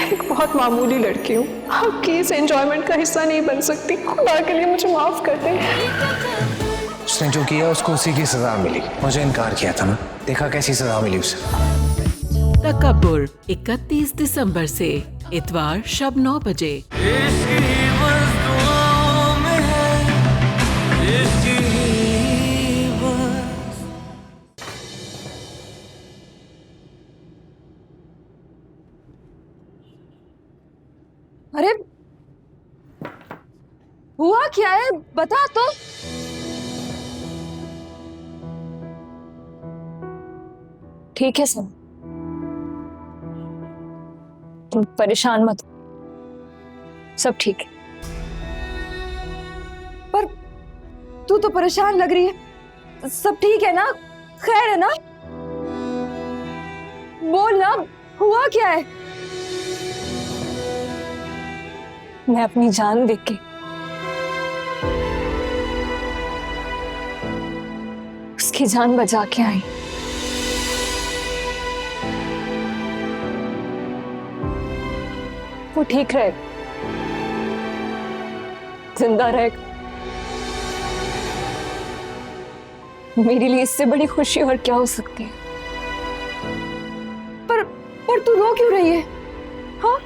एक बहुत मामूली लड़की हूँ, आपकी इस एंजॉयमेंट का हिस्सा नहीं बन सकती। खुदा के लिए मुझे माफ कर दें। उसने जो किया उसको उसी की सजा मिली। मुझे इनकार किया था ना, देखा कैसी सजा मिली उसे। तकब्बुर 31 दिसंबर से इतवार शब 9 बजे। अरे हुआ क्या है, बता तो। ठीक है सर, तुम परेशान मत हो, सब ठीक है। पर तू तो परेशान लग रही है। सब ठीक है ना, खैर है ना? बोल ना, हुआ क्या है? मैं अपनी जान देख के उसकी जान बचा के आई। वो ठीक रहेगा, जिंदा रहेगा। मेरे लिए इससे बड़ी खुशी और क्या हो सकती है। पर तू रो क्यों रही है? हाँ,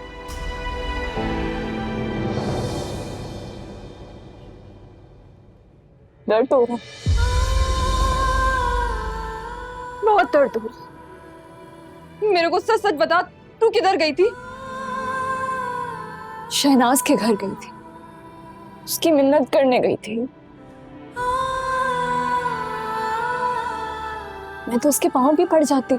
दर्द हो रहा, बहुत दर्द हो रहा। मेरे को सच सच बता, तू किधर गई थी? शहनाज के घर गई थी, उसकी मिन्नत करने गई थी। मैं तो उसके पांव भी पड़ जाती।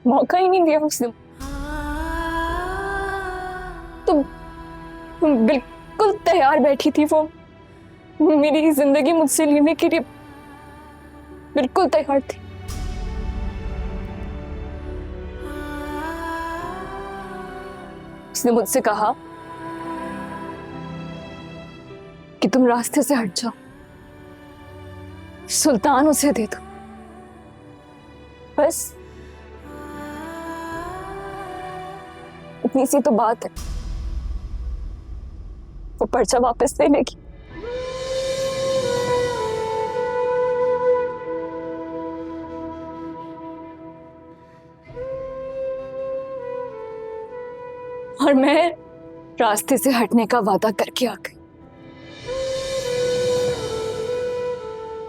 मौका ही नहीं दिया उसने। तो बिल्कुल तैयार बैठी थी वो, मेरी जिंदगी मुझसे लेने के लिए बिल्कुल तैयार थी। उसने मुझसे कहा कि तुम रास्ते से हट जाओ, सुल्तान उसे दे दो। बस इतनी सी तो बात है, वो पर्चा वापस ले लेगी। और मैं रास्ते से हटने का वादा करके आ गई।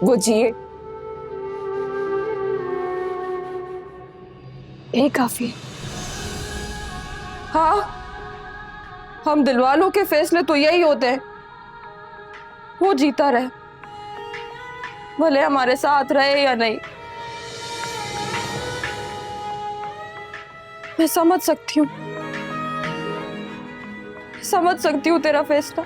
वो जिए, यही काफी है। हाँ, हम दिलवालों के फैसले तो यही होते हैं, वो जीता रहे, भले हमारे साथ रहे या नहीं। मैं समझ सकती हूँ तेरा फैसला।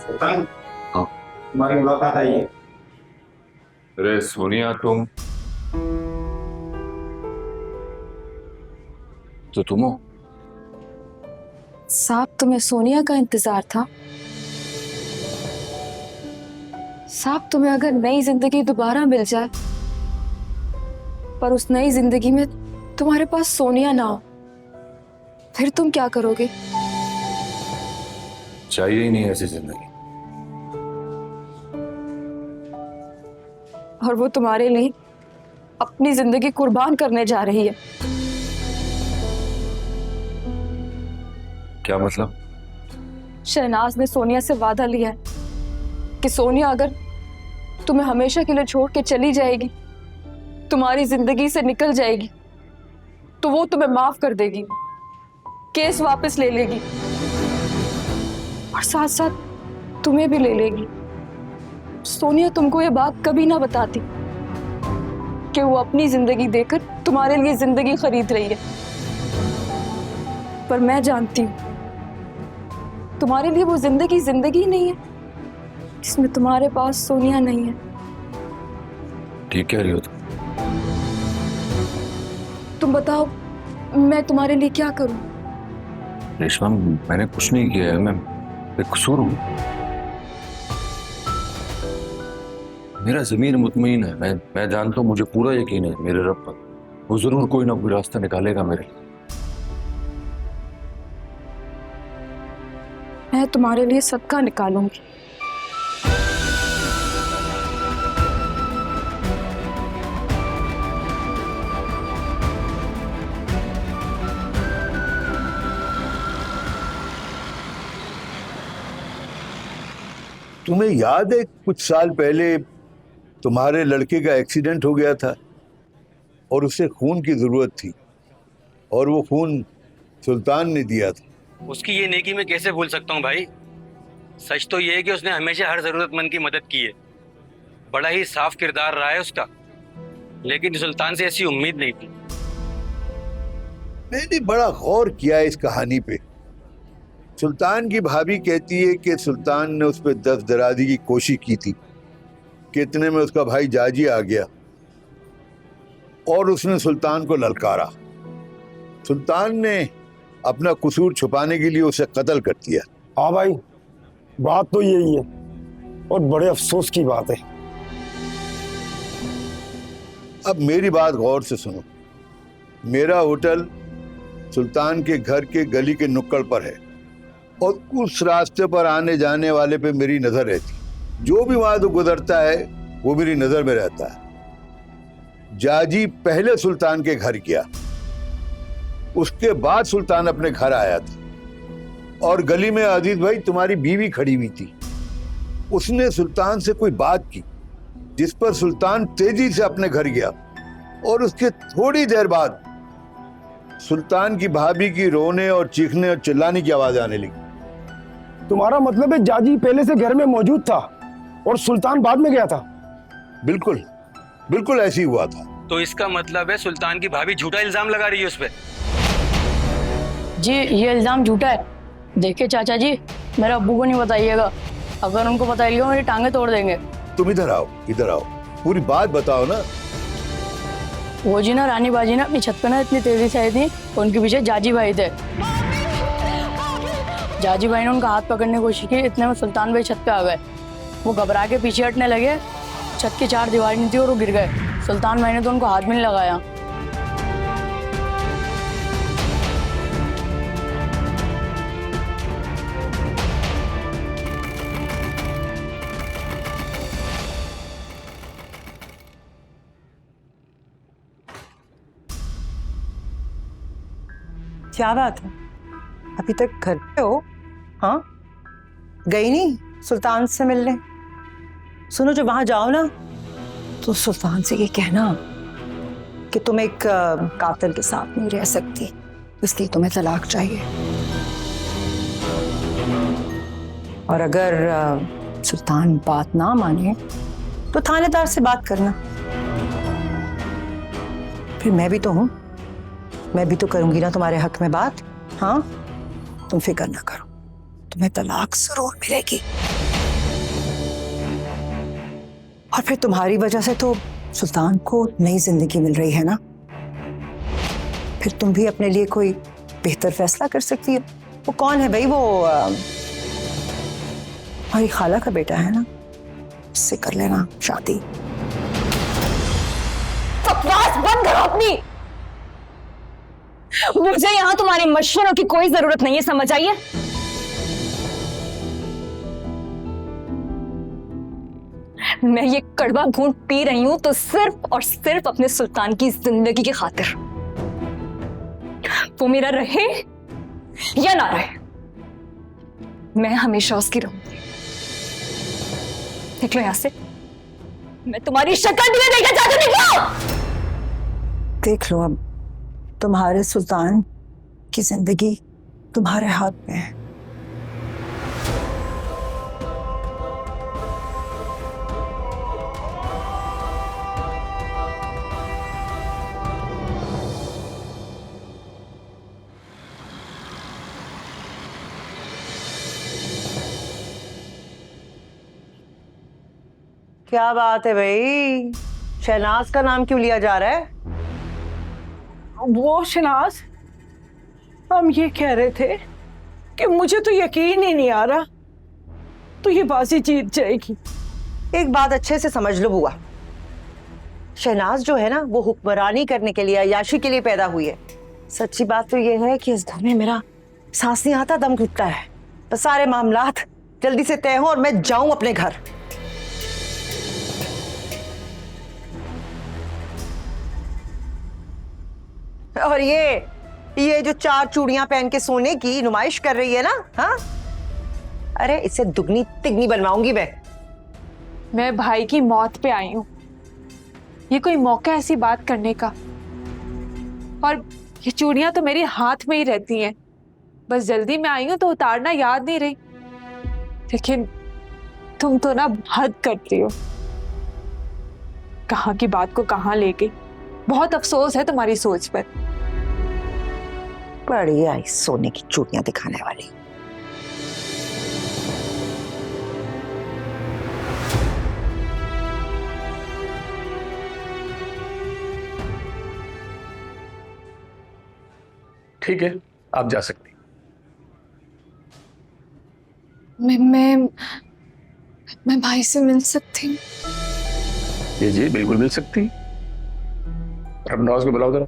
सुल्तान, तुम्हारी मुलाकात आई है। अरे सोनिया, तुम हो? साहब, तुम्हें सोनिया का इंतजार था? साहब, तुम्हें अगर नई जिंदगी दोबारा मिल जाए, पर उस नई जिंदगी में तुम्हारे पास सोनिया ना हो, फिर तुम क्या करोगे? चाहिए ही नहीं ऐसी जिंदगी। और वो तुम्हारे लिए अपनी जिंदगी कुर्बान करने जा रही है। क्या मतलब? शहनाज ने सोनिया से वादा लिया है कि सोनिया अगर तुम्हें हमेशा के लिए छोड़ के चली जाएगी, तुम्हारी जिंदगी से निकल जाएगी, तो वो तुम्हें माफ कर देगी, केस वापस ले लेगी और साथ साथ तुम्हें भी ले लेगी। सोनिया तुमको ये बात कभी ना बताती कि वो अपनी जिंदगी देकर तुम्हारे लिए जिंदगी खरीद रही है। पर मैं जानती हूँ तुम्हारे लिए वो जिंदगी जिंदगी नहीं है जिसमें तुम्हारे पास सोनिया नहीं है। ठीक कह रही हो तुम बताओ मैं तुम्हारे लिए क्या करूं? रेशमा, मैंने कुछ नहीं किया है, मैं बेकसूर हूँ। मेरा ज़मीर मुतमईन है, मैं जानता हूँ, मुझे पूरा यकीन है मेरे रब पर, वो जरूर कोई ना कोई रास्ता निकालेगा मेरे लिए। मैं तुम्हारे लिए सदका निकालूंगी। तुम्हें याद है कुछ साल पहले तुम्हारे लड़के का एक्सीडेंट हो गया था और उसे खून की जरूरत थी और वो खून सुल्तान ने दिया था। उसकी ये नेकी मैं कैसे भूल सकता हूँ भाई। सच तो ये है कि उसने हमेशा हर जरूरतमंद की मदद की है, बड़ा ही साफ किरदार रहा है उसका, लेकिन सुल्तान से ऐसी उम्मीद नहीं थी। मैंने बड़ा गौर किया इस कहानी पे। सुल्तान की भाभी कहती है कि सुल्तान ने उस पर दस्त दराजी की कोशिश की थी कि इतने में उसका भाई जाजी आ गया और उसने सुल्तान को ललकारा। सुल्तान ने अपना कसूर छुपाने के लिए उसे कत्ल कर दिया। हाँ भाई, बात तो यही है और बड़े अफसोस की बात है। अब मेरी बात गौर से सुनो। मेरा होटल सुल्तान के घर के गली के नुक्कड़ पर है और उस रास्ते पर आने जाने वाले पे मेरी नजर रहती। जो भी वहां तो गुजरता है वो मेरी नजर में रहता है। जाजी पहले सुल्तान के घर गया, उसके बाद सुल्तान अपने घर आया था और गली में अजीज भाई तुम्हारी बीवी खड़ी हुई थी। उसने सुल्तान से कोई बात की जिस पर सुल्तान तेजी से अपने घर गया और उसके थोड़ी देर बाद सुल्तान की भाभी की रोने और चीखने और चिल्लाने की आवाज आने लगी। तुम्हारा मतलब है जाजी पहले से घर में मौजूद था और सुल्तान बाद में गया था? बिल्कुल बिल्कुल ऐसी हुआ था। तो इसका मतलब है सुल्तान की भाभी झूठा इल्जाम लगा रही है उस पर। जी ये इल्जाम झूठा है। देखिए चाचा जी, मेरे अब्बू को नहीं बताइएगा, अगर उनको बताइएगा मेरी टांगे तोड़ देंगे। तुम इधर आओ, इधर आओ, पूरी बात बताओ ना। वो जी ना रानी बाजी ना अपनी छत पे ना इतनी तेजी से आई थी, उनके पीछे जाजी भाई थे। जाजी भाई ने उनका हाथ पकड़ने की कोशिश की, इतने में सुल्तान भाई छत पे आ गए। वो घबरा के पीछे हटने लगे, छत की 4 दीवार नहीं थी और वो गिर गए। सुल्तान भाई ने तो उनको हाथ भी नहीं लगाया। क्या बात है, अभी तक घर पे हो? हाँ, गई नहीं सुल्तान से मिलने? सुनो, जब वहां जाओ ना तो सुल्तान से ये कहना कि तुम एक कातिल के साथ नहीं रह सकती, इसलिए तुम्हें तलाक चाहिए। और अगर सुल्तान बात ना माने तो थानेदार से बात करना। फिर मैं भी तो हूं, मैं भी तो करूंगी ना तुम्हारे हक में बात। हाँ, तुम फिक्र ना करो, तुम्हें तलाक जरूर मिलेगी। और फिर तुम्हारी वजह से तो सुल्तान को नई जिंदगी मिल रही है ना, फिर तुम भी अपने लिए कोई बेहतर फैसला कर सकती हो। वो कौन है भाई? वो हमारी खाला का बेटा है ना, उससे कर लेना शादी। बकवास बंद करो अपनी। मुझे यहाँ तुम्हारे मशवरों की कोई जरूरत नहीं है, समझ आइए? मैं ये कड़वा घूंट पी रही हूं तो सिर्फ और सिर्फ अपने सुल्तान की जिंदगी की खातिर। वो मेरा रहे या ना रहे, मैं हमेशा उसकी रहूंगी। निकलो यहां से, मैं तुम्हारी शक्ल भी नहीं देखना चाहती। निकलो। देख लो, अब तुम्हारे सुल्तान की जिंदगी तुम्हारे हाथ में है। क्या बात है भाई, शहनाज का नाम क्यों लिया जा रहा है? वो शनाज, हम ये कह रहे थे कि मुझे तो यकीन ही नहीं आ रहा तो ये बाजी जीत जाएगी। एक बात अच्छे से समझ लो बुआ, शहनाज जो है ना वो हुक्मरानी करने के लिए, अय्याशी के लिए पैदा हुई है। सच्ची बात तो ये है कि इस घर में मेरा सांस नहीं आता, दम घुटता है। बस सारे मामलात जल्दी से तय हो और मैं जाऊं अपने घर। और ये जो 4 चूड़ियां पहन के सोने की नुमाइश कर रही है ना, हाँ, अरे इससे दुगनी तिगनी बनवाऊंगी मैं भाई की मौत पे आई हूँ। ये कोई मौका ऐसी बात करने का? और ये चूड़ियां तो मेरे हाथ में ही रहती हैं, बस जल्दी में आई हूँ तो उतारना याद नहीं रही। लेकिन तुम तो ना हद करती हो, कहाँ की बात को कहाँ ले गई। बहुत अफसोस है तुम्हारी सोच पर। बड़ी आई सोने की चूड़ियां दिखाने वाली। ठीक है, आप जा सकती। मैं भाई से मिल सकती हूँ? जी बिल्कुल मिल सकती। अब नवाज को बुलाओ जरा।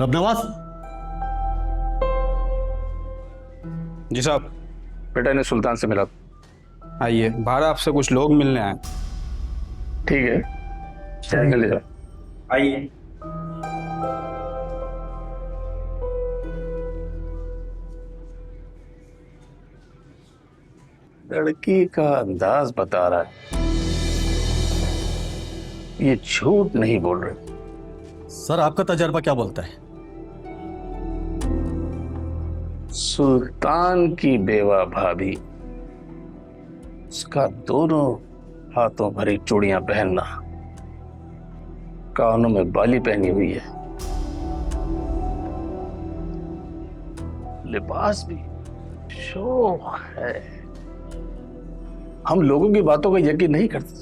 अब नवाज जी साहब। बेटा ने सुल्तान से मिला। आइए, बाहर आपसे कुछ लोग मिलने आए। ठीक है, चाय के ले जाओ। आइए। लड़की का अंदाज बता रहा है ये झूठ नहीं बोल रही। सर आपका तजर्बा क्या बोलता है? सुल्तान की बेवा भाभी, उसका दोनों हाथों भरी चूड़ियां पहनना, कानों में बाली पहनी हुई है, लिबास भी शौक है। हम लोगों की बातों का यकीन नहीं करते,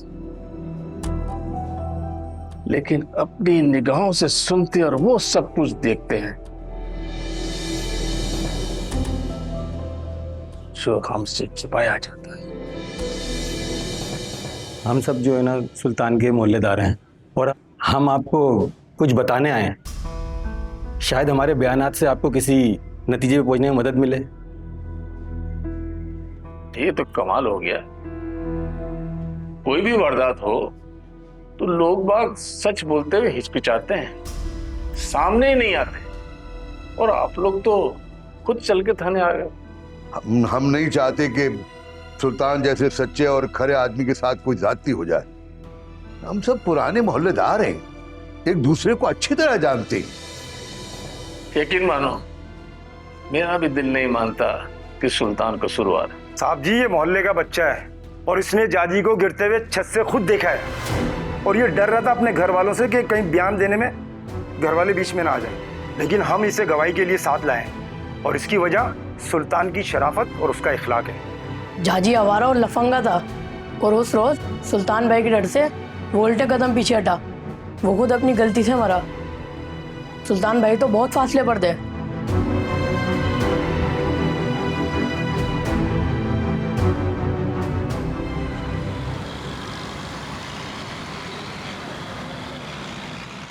लेकिन अपनी निगाहों से सुनते और वो सब कुछ देखते हैं जो हमसे छिपाया जाता है। हम सब जो है ना सुल्तान के मोहल्लेदार हैं और हम आपको कुछ बताने आए हैं। शायद हमारे बयानात से आपको किसी नतीजे पे पहुंचने में मदद मिले। ये तो कमाल हो गया। कोई भी वारदात हो तो लोग बाग सच बोलते हुए हिचकिचाते हैं, सामने ही नहीं आते, और आप लोग तो खुद चल के थाने आ गए। हम नहीं चाहते कि सुल्तान जैसे सच्चे और खरे आदमी के साथ कोई ज्यादती हो जाए। हम सब पुराने मोहल्लेदार हैं, एक दूसरे को अच्छी तरह जानते हैं। यकीन मानो मेरा भी दिल नहीं मानता कि सुल्तान कसूरवार है। साहब जी, ये मोहल्ले का बच्चा है और इसने जाजी को गिरते हुए छत से खुद देखा है, और ये डर रहा था अपने घर वालों से कि कहीं बयान देने में घर वाले बीच में ना आ जाए। लेकिन हम इसे गवाही के लिए साथ लाए, और इसकी वजह सुल्तान की शराफत और उसका इखलाक है। जाजी आवारा और लफंगा था और उस रोज सुल्तान भाई के डर से वो उल्टे कदम पीछे हटा। वो खुद अपनी गलती से मरा। सुल्तान भाई तो बहुत फासले पर थे।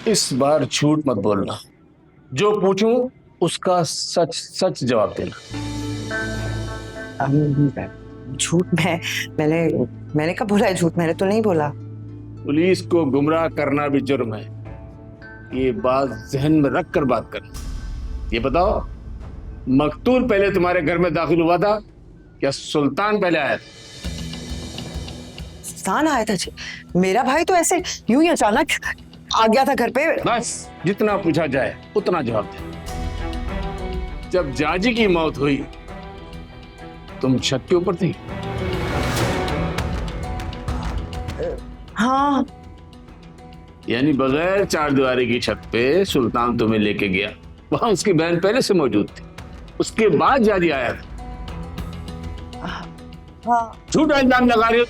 इस बार झूठ मत बोलना, जो पूछूं उसका सच सच जवाब देना। झूठ? मैंने कब बोला है झूठ? मैंने तो नहीं बोला। पुलिस को गुमराह करना भी जुर्म है, ये बात जहन में रख कर बात करना। ये बताओ, मकतूल पहले तुम्हारे घर में दाखिल हुआ था या सुल्तान पहले आया था? सुल्तान आया था जी। मेरा भाई तो ऐसे यूं ही अचानक आ गया था घर पे। बस जितना पूछा जाए उतना जवाब दे। जब जाजी की मौत हुई तुम छत के ऊपर थी? हाँ। यानी बगैर चारदीवारी की छत पे सुल्तान तुम्हें लेके गया, वहां उसकी बहन पहले से मौजूद थी, उसके बाद जाजी आया था। हाँ। झूठा इल्जाम लगा रहे हो।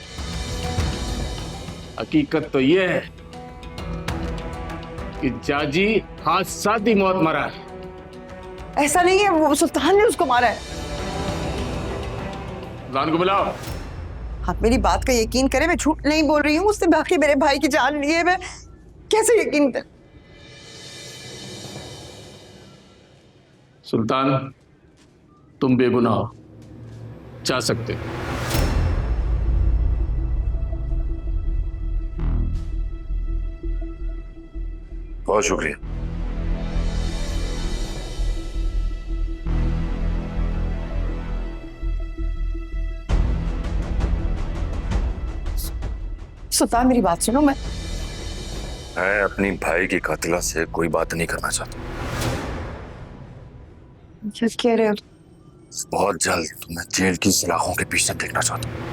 हकीकत तो ये है कि जाजी हादसाती मौत मरा है। ऐसा नहीं है, वो सुल्तान ने उसको मारा है। सुल्तान को बुलाओ। आप मेरी बात का यकीन करें, मैं झूठ नहीं बोल रही हूँ। उसने बाकी मेरे भाई की जान ली है। मैं कैसे यकीन कर? सुल्तान, तुम बेगुनाह हो, जा सकते हो। बहुत शुक्रिया। सुल्तान मेरी बात सुनो। मैं अपनी भाई की कातिला से कोई बात नहीं करना चाहता। क्या कह रहे हो? बहुत जल्द तुम्हें जेल की सलाखों के पीछे देखना चाहता हूँ।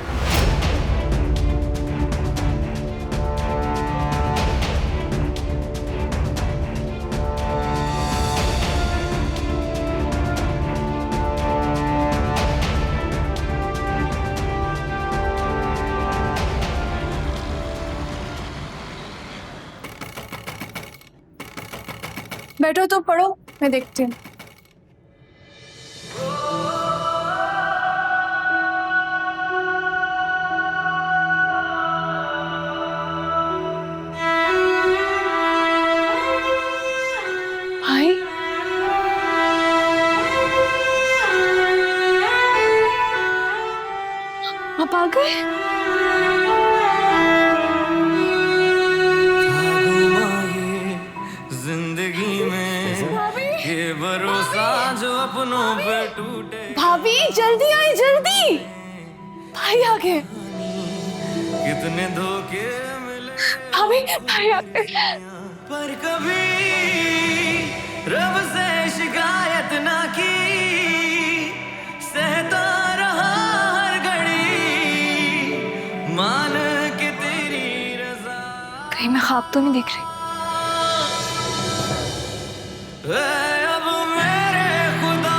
बैठो तो पढ़ो, मैं देखती हूँ। भाई, आप आ गए? जिंदगी में ये भरोसा जो अपनों पे टूटे। भाभी जल्दी आए, जल्दी। भाई आ गए। कितने धोखे मिले भाभी, भाई आ गए। पर कभी रब से शिकायत ना की, सहता रहा हर घड़ी, मान के तेरी रजा। कहीं मैं ख्वाब तो नहीं देख रही? अब मेरे खुदा।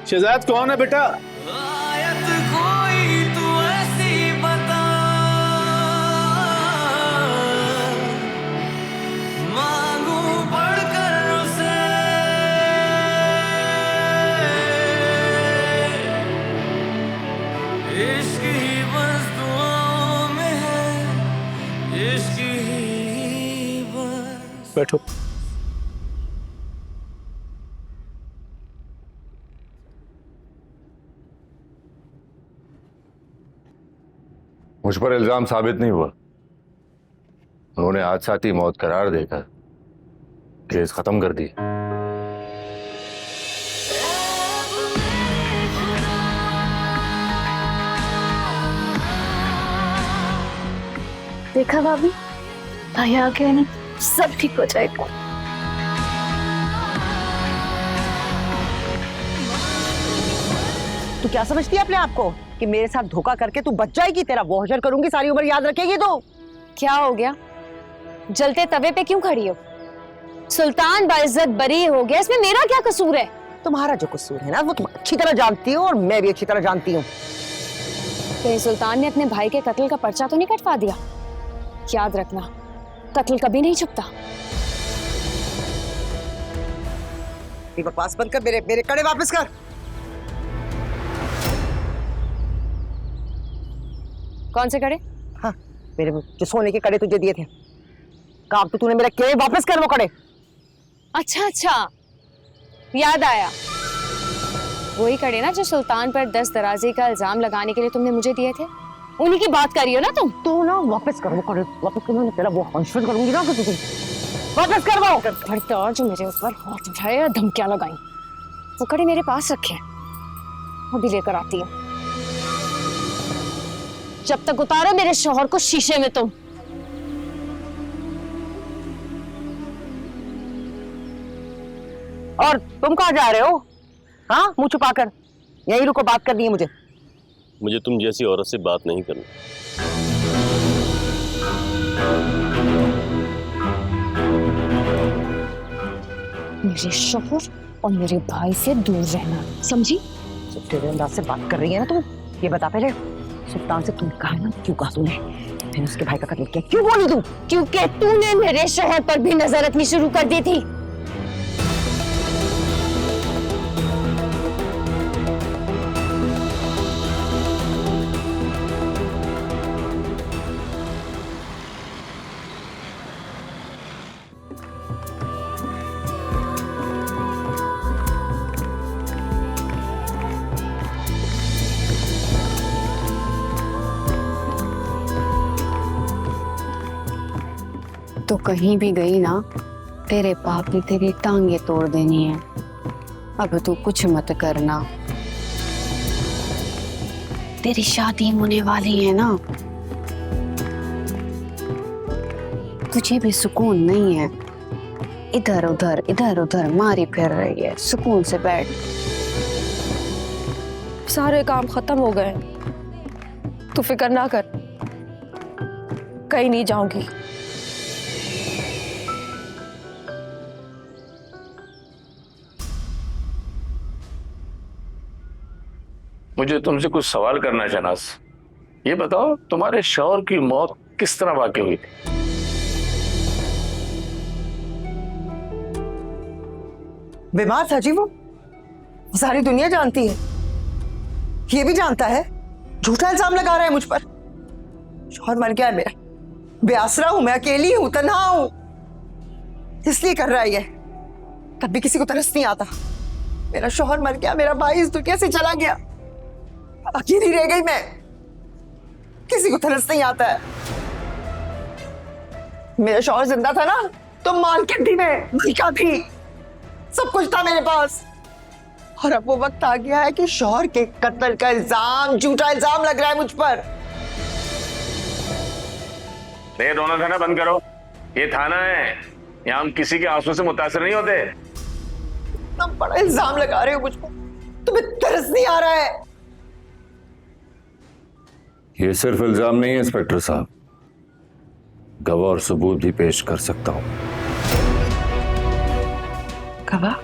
शहजाद कौन है बेटा? आयत कोई तू ऐसी बता, मांगू पढ़कर उसे, इश्क ही बस दुआओं में है, इश्क ही बस। बैठो। मुझ पर इल्जाम साबित नहीं हुआ। उन्होंने हादसाती मौत करार देकर केस खत्म कर दी। देखा भाभी, भाई आ गए ना, सब ठीक हो जाएगा। तू क्या समझती है अपने आप को कि मेरे साथ धोखा करके तू बच जाएगी? तेरा वो हशर करूंगी, सारी उम्र याद रखेगी तू। क्या हो गया? जलते तवे पे क्यों खड़ी हो? सुल्तान बाइज्जत बरी हो गया, इसमें मेरा क्या कसूर है? तुम्हारा जो कसूर है ना वो तुम अच्छी तरह जानती हो और मैं भी अच्छी तरह जानती हूँ। कहीं सुल्तान ने अपने भाई के कत्ल का पर्चा तो नहीं कटवा दिया? याद रखना, कत्ल कभी नहीं छुपता। ये बकवास बंद कर, मेरे कड़े वापस कर। कौन से कड़े? हाँ, मेरे जो सोने के कड़े तुझे दिए थे, कहा तो तूने मेरा के वापस कर वो कड़े। अच्छा, याद आया। वही कड़े ना जो सुल्तान पर दस्त दराजी का इल्जाम लगाने के लिए तुमने मुझे दिए थे, उन्हीं की बात कर रही हो ना तुम? तो ना वापस कर वो कड़े, वापस कर। मैं तेरा वो हंसफट करूंगी ना, कि वापस कर वो। खबरदार जो मेरे ऊपर हाथ उठाए या धमकियां लगाई। वो कड़े मेरे पास रखे, अभी लेकर आती हूँ। जब तक उतारो मेरे शौहर को शीशे में तुम। और तुम कहाँ जा रहे हो? हाँ, मुंह छुपाकर। यहीं रुको, बात करनी है मुझे। मुझे तुम जैसी औरत से बात नहीं करनी। मेरे शौहर और मेरे भाई से दूर रहना, समझी? तेरे अंदाज से बात कर रही है ना तुम, ये बता पहले सुल्तान से तूने कहा ना, क्यों कहा तूने मैंने उसके भाई का कत्ल किया? क्यों बोली तू? क्योंकि तूने मेरे शहर पर भी नजर रखनी शुरू कर दी थी। तो कहीं भी गई ना, तेरे बाप ने तेरी टांगे तोड़ देनी है। अब तू कुछ मत करना। तेरी शादी होने वाली है ना, तुझे भी सुकून नहीं है। इधर उधर मारी फिर रही है। सुकून से बैठ। सारे काम खत्म हो गए, तू फिक्र ना कर, कहीं नहीं जाऊंगी। मुझे तुमसे कुछ सवाल करना है शहनाज। ये बताओ, तुम्हारे शौहर की मौत किस तरह वाकई हुई थी? बीमार था जी वो, सारी दुनिया जानती है, ये भी जानता है। झूठा इल्जाम लगा रहा है मुझ पर। शौहर मर गया है मेरा, बेआसरा हूं मैं, अकेली हूं, तन्हा हूं, इसलिए कर रहा है ये। तब भी किसी को तरस नहीं आता। मेरा शौहर मर गया, मेरा भाई इस दुनिया से चला गया, अकेली रह गई मैं, किसी को तरस नहीं आता है। मेरा शौहर जिंदा था ना तो मालकिन थी मैं, मालिका थी, सब कुछ था मेरे पास। और अब वो वक्त आ गया है कि शौहर के कत्ल का इल्जाम, झूठा इल्जाम लग रहा है मुझ पर। ये दोनों थाना बंद करो। ये थाना है, यहाँ हम किसी के आंसू से मुतासिर नहीं होते। इतना बड़ा इल्जाम लगा रहे हो मुझ पर, तुम्हें तरस नहीं आ रहा है? ये सिर्फ इल्जाम नहीं है इंस्पेक्टर साहब, गवाह और सबूत भी पेश कर सकता हूं। गवाह?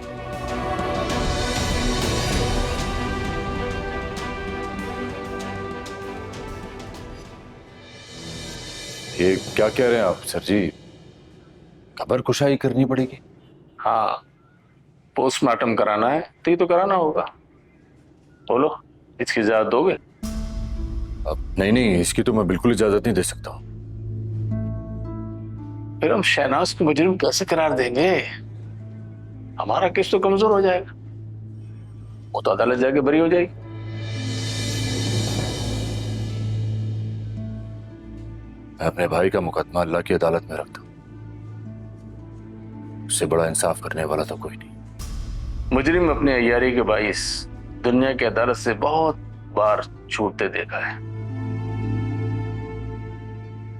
ये क्या कह रहे हैं आप सर जी? खबर कुशाई करनी पड़ेगी? हाँ, पोस्टमार्टम कराना है तो ये तो कराना होगा। बोलो, इसकी इजाजत दोगे? अब नहीं, इसकी तो मैं बिल्कुल इजाजत नहीं दे सकता हूं। फिर हम शहनाज को मुजरिम कैसे करार देंगे? हमारा केस तो कमजोर हो जाएगा, वो तो अदालत जाके बरी हो जाएगी। मैं अपने भाई का मुकदमा अल्लाह की अदालत में रखता हूं, उससे बड़ा इंसाफ करने वाला तो कोई नहीं। मुजरिम अपने अय्यारी के बाइस दुनिया की अदालत से बहुत बार छूटते देखा है।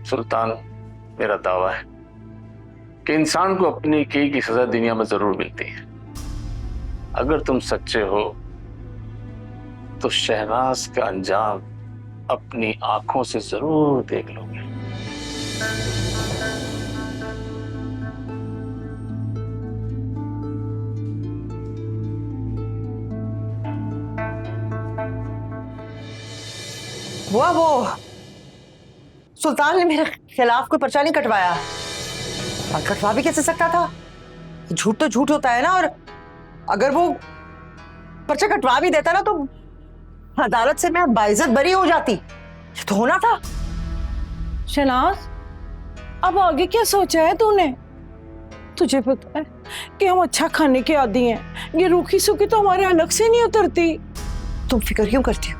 सुल्तान, मेरा दावा है कि इंसान को अपनी की सजा दुनिया में जरूर मिलती है। अगर तुम सच्चे हो तो शहनाज का अंजाम अपनी आंखों से जरूर देख लोगे। वो सुल्तान ने मेरे खिलाफ कोई पर्चा नहीं कटवाया, और कटवा भी कैसे सकता था? झूठ तो झूठ होता है ना। और अगर वो पर्चा कटवा भी देता ना तो अदालत से मैं बाइज्जत बरी हो जाती। ये तो होना था। शहनाज, अब आगे क्या सोचा है तूने? तुझे पता है कि हम अच्छा खाने के आदी हैं, ये रूखी सूखी तो हमारे अलग से नहीं उतरती। तुम फिक्र क्यों करती हो?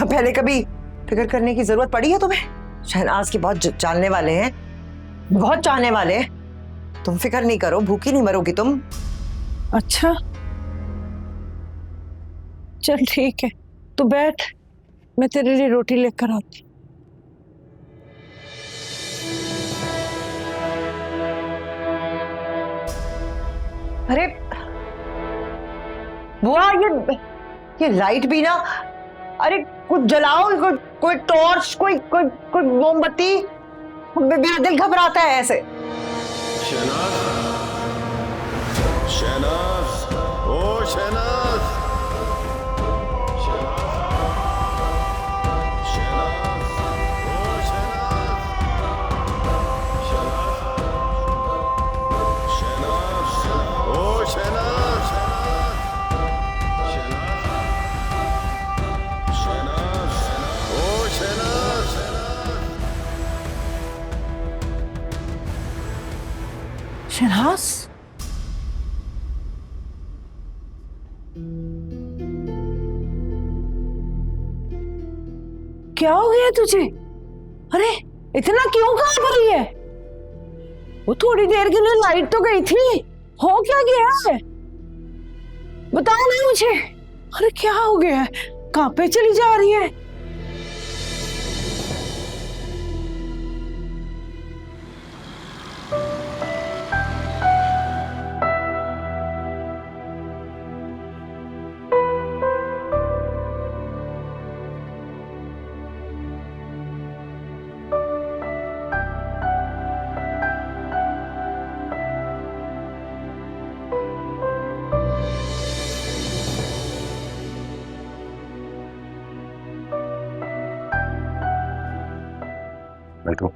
पहले कभी फिक्र करने की जरूरत पड़ी है तुम्हें? शहनाज की बहुत जानने वाले हैं, बहुत चाहने वाले हैं। तुम फिक्र नहीं करो, भूखी नहीं मरोगी तुम। अच्छा चल ठीक है, तू बैठ, मैं तेरे लिए रोटी लेकर आती। अरे बुआ, ये लाइट भी ना, अरे कुछ जलाओ, कोई टॉर्च, कोई मोमबत्ती। मेरा दिल घबराता है ऐसे। शहनाज, शहनाज, ओ शहनाज, शहनाज, शहनाज, क्या हो गया तुझे? अरे इतना क्यों कांप रही है? वो थोड़ी देर के लिए लाइट तो गई थी, हो क्या गया है? बताओ ना मुझे। अरे क्या हो गया है? कहाँ पे चली जा रही है? बैठो।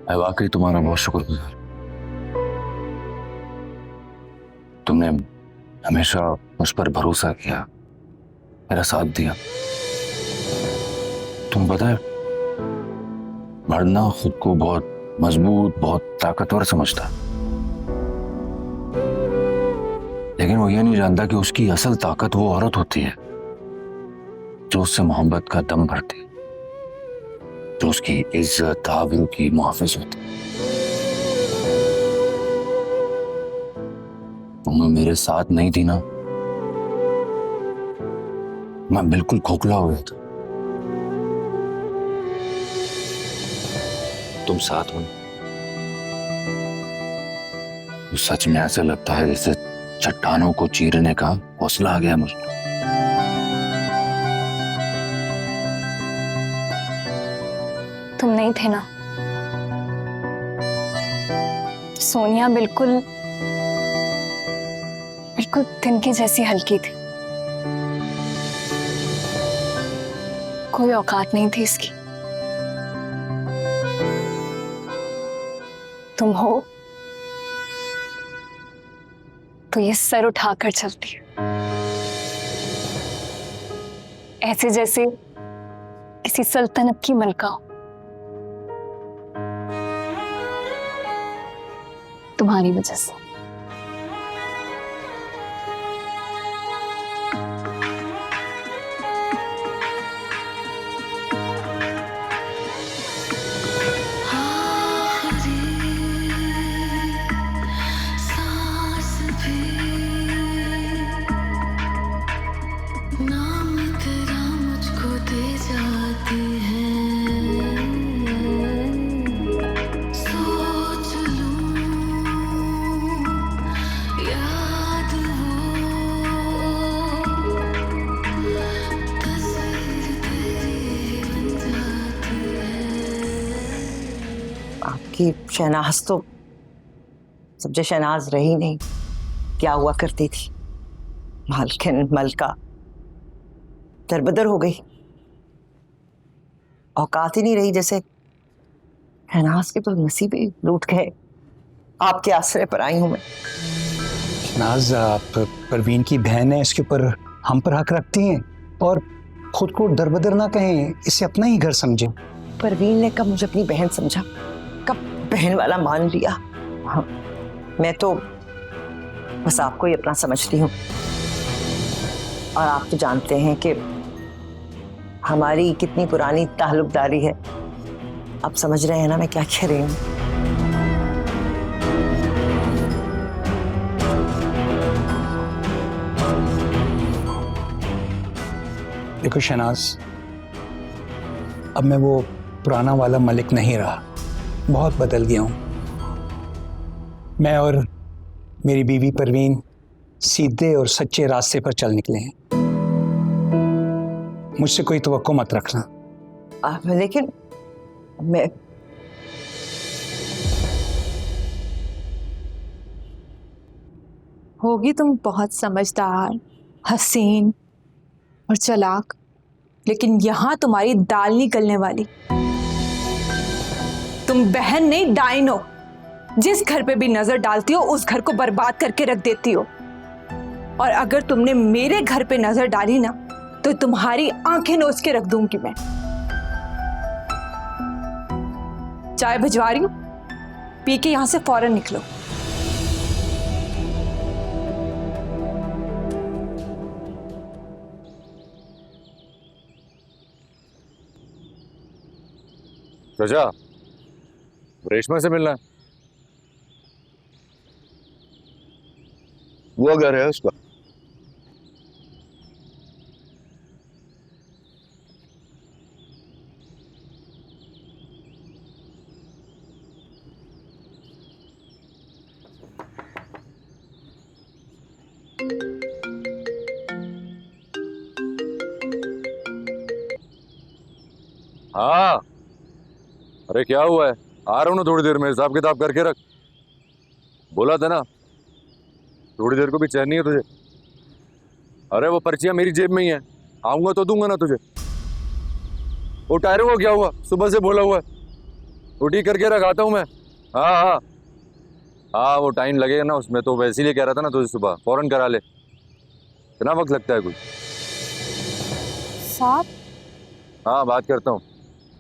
मैं वाकई तुम्हारा बहुत शुक्रगुजार। तुमने हमेशा मुझ पर भरोसा किया, मेरा साथ दिया। तुम पता है, मर्द खुद को बहुत मजबूत, बहुत ताकतवर समझता है, लेकिन वो ये नहीं जानता कि उसकी असल ताकत वो औरत होती है जो उससे मोहब्बत का दम भरती है, जो उसकी इज्जत आबरू की मुहाफिज होती है। तुम मेरे साथ नहीं थी ना, मैं बिल्कुल खोखला हो गया था। तुम साथ हो, तो सच में ऐसा लगता है जैसे चट्टानों को चीरने का हौसला आ गया मुझे। तुम नहीं थे ना, सोनिया बिल्कुल तिनके जैसी हल्की थी, कोई औकात नहीं थी इसकी। तुम हो तो ये सर उठाकर चलती है, ऐसे जैसे किसी सल्तनत की मलका हो। तुम्हारी वजह से। कि शहनाज तो समझे शहनाज रही नहीं, क्या हुआ करती थी, मालकिन मलका दरबदर हो गई, औकात ही नहीं रही। जैसे शहनाज के तो नसीब ही लूट गए। आपके आश्रय पर आई हूं मैं। शहनाज, आप परवीन की बहन है, इसके ऊपर हम पर हक रखती हैं और खुद को दरबदर ना कहें, इसे अपना ही घर समझें। परवीन ने कब मुझे अपनी बहन समझा, कब बहन वाला मान लिया? हाँ, मैं तो बस आपको ही अपना समझती हूँ। और आप तो जानते हैं कि हमारी कितनी पुरानी ताल्लुकदारी है। आप समझ रहे हैं ना मैं क्या कह रही हूँ? देखो शहनाज, अब मैं वो पुराना वाला मलिक नहीं रहा, बहुत बदल गया हूं। मैं और मेरी बीवी परवीन सीधे और सच्चे रास्ते पर चल निकले हैं। मुझसे कोई तवक्को मत रखना। लेकिन मैं होगी तुम बहुत समझदार, हसीन और चालाक, लेकिन यहां तुम्हारी दाल नहीं गलने वाली। तुम बहन नहीं डाइन हो, जिस घर पे भी नजर डालती हो उस घर को बर्बाद करके रख देती हो। और अगर तुमने मेरे घर पे नजर डाली ना तो तुम्हारी आंखें नोच के रख दूंगी मैं। चाय भिजवा रही हूं, पी के यहां से फौरन निकलो। रजा, रेशमा से मिलना है। वो घर है उसका। हाँ, अरे क्या हुआ है? आ रहा हूँ ना थोड़ी देर में, हिसाब किताब करके रख। बोला था ना, थोड़ी देर को भी चैन नहीं है तुझे। अरे वो पर्चियां मेरी जेब में ही है, आऊंगा तो दूंगा ना तुझे। वो टायरों को क्या हुआ? सुबह से बोला हुआ है, वो ठीक करके रख, आता हूँ मैं। हाँ हाँ हाँ, वो टाइम लगेगा ना उसमें, तो वैसे लिए कह रहा था ना तुझे, सुबह फौरन करा ले। कितना वक्त लगता है कुछ? साहब, हाँ बात करता हूँ।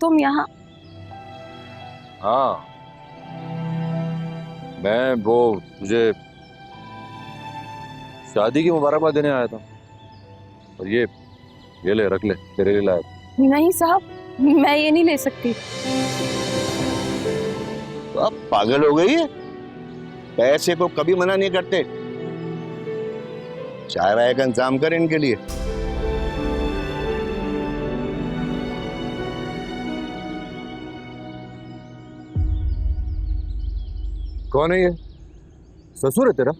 तुम यहाँ? हाँ, मैं वो तुझे शादी की मुबारकबाद देने आया था, और ये ले, रख ले, तेरे लिए लाया था। नहीं साहब, मैं ये नहीं ले सकती। तो अब पागल हो गई है? पैसे को कभी मना नहीं करते। चाय वाय का इंतजाम कर इनके लिए। कौन है ये? ससुर है तेरा?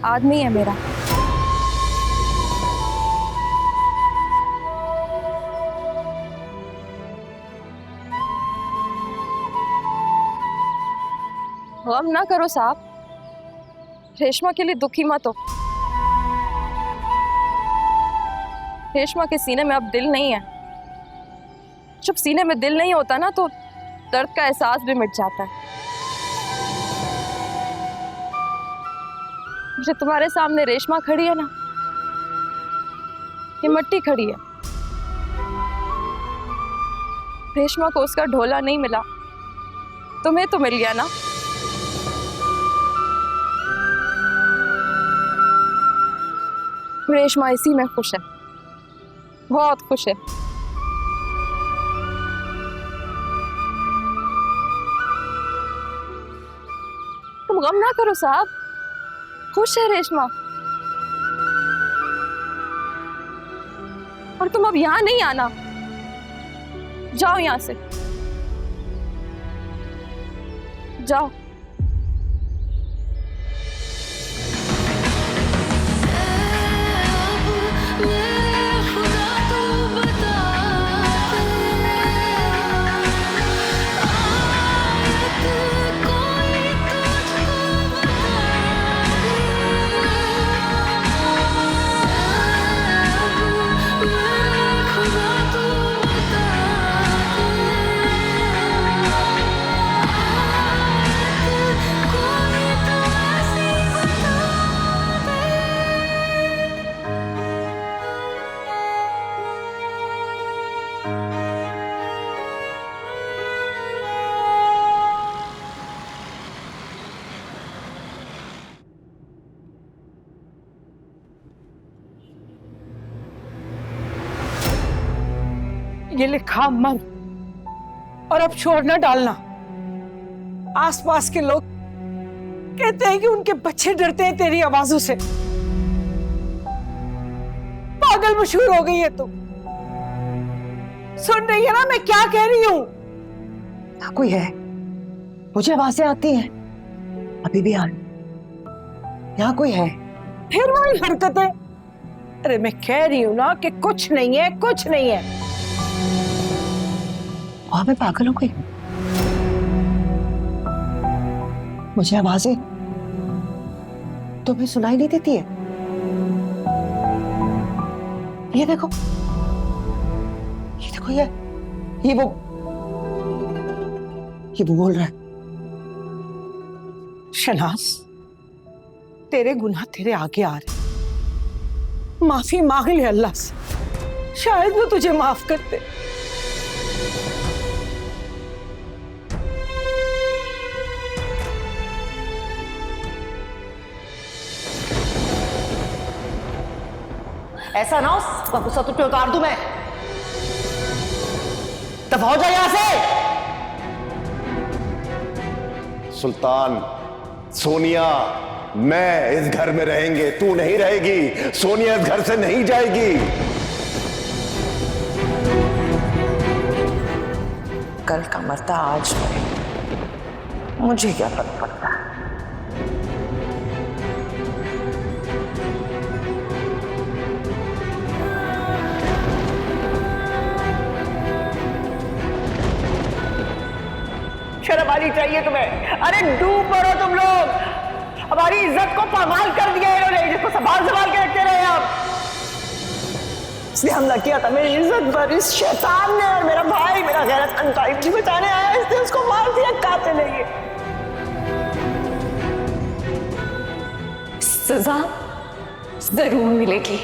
आदमी है मेरा। गम ना करो साहब, रेशमा के लिए दुखी मत हो। रेशमा के सीने में अब दिल नहीं है। जब सीने में दिल नहीं होता ना तो दर्द का एहसास भी मिट जाता है। जो तुम्हारे सामने रेशमा खड़ी है ना, ये मट्टी खड़ी है। रेशमा को उसका ढोला नहीं मिला, तुम्हें तो मिल गया ना। रेशमा इसी में खुश है, बहुत खुश है। तुम गम ना करो साहब, खुश है रेशमा। और तुम अब यहां नहीं आना, जाओ यहां से, जाओ। ये लिखा मत, और अब शोर न डालना। आसपास के लोग कहते हैं कि उनके बच्चे डरते हैं तेरी आवाजों से। पागल मशहूर हो गई है तू। सुन रही है ना मैं क्या कह रही हूँ? यहाँ कोई है, मुझे आवाजें आती हैं अभी भी। यहाँ कोई है। फिर वही हरकतें। अरे मैं कह रही हूँ ना कि कुछ नहीं है, कुछ नहीं है। वहां मैं पागल हो गई। मुझे आवाजें तुम्हें सुनाई नहीं देती है? ये देखो, ये देखो, ये वो बोल रहा है। शनाज, तेरे गुनाह तेरे आगे आ रहे, माफी मांग ले अल्लाह से, शायद वो तुझे माफ कर दे। ऐसा ना हो उसका गुस्सा तुझ पे उतार दूं मैं। तब हो जाए यहां से। सुल्तान, सोनिया, मैं इस घर में रहेंगे, तू नहीं रहेगी। सोनिया इस घर से नहीं जाएगी। कल का मरता आज मरे, मुझे क्या फर्क पड़ता है। शर्म आनी चाहिए तुम्हें। अरे डूब पड़ो तुम लोग, हमारी इज्जत को पामाल कर दिया इन्होंने, जिसको संभाल संभाल के रखते रहे आप। इसने हमला किया था मेरी इज्जत पर इस शैतान ने, और मेरा भाई, मेरा गैरतमंद भाई मुझे बचाने आया, इसने उसको मार दिया। कातिल है ये। सजा जरूर मिलेगी।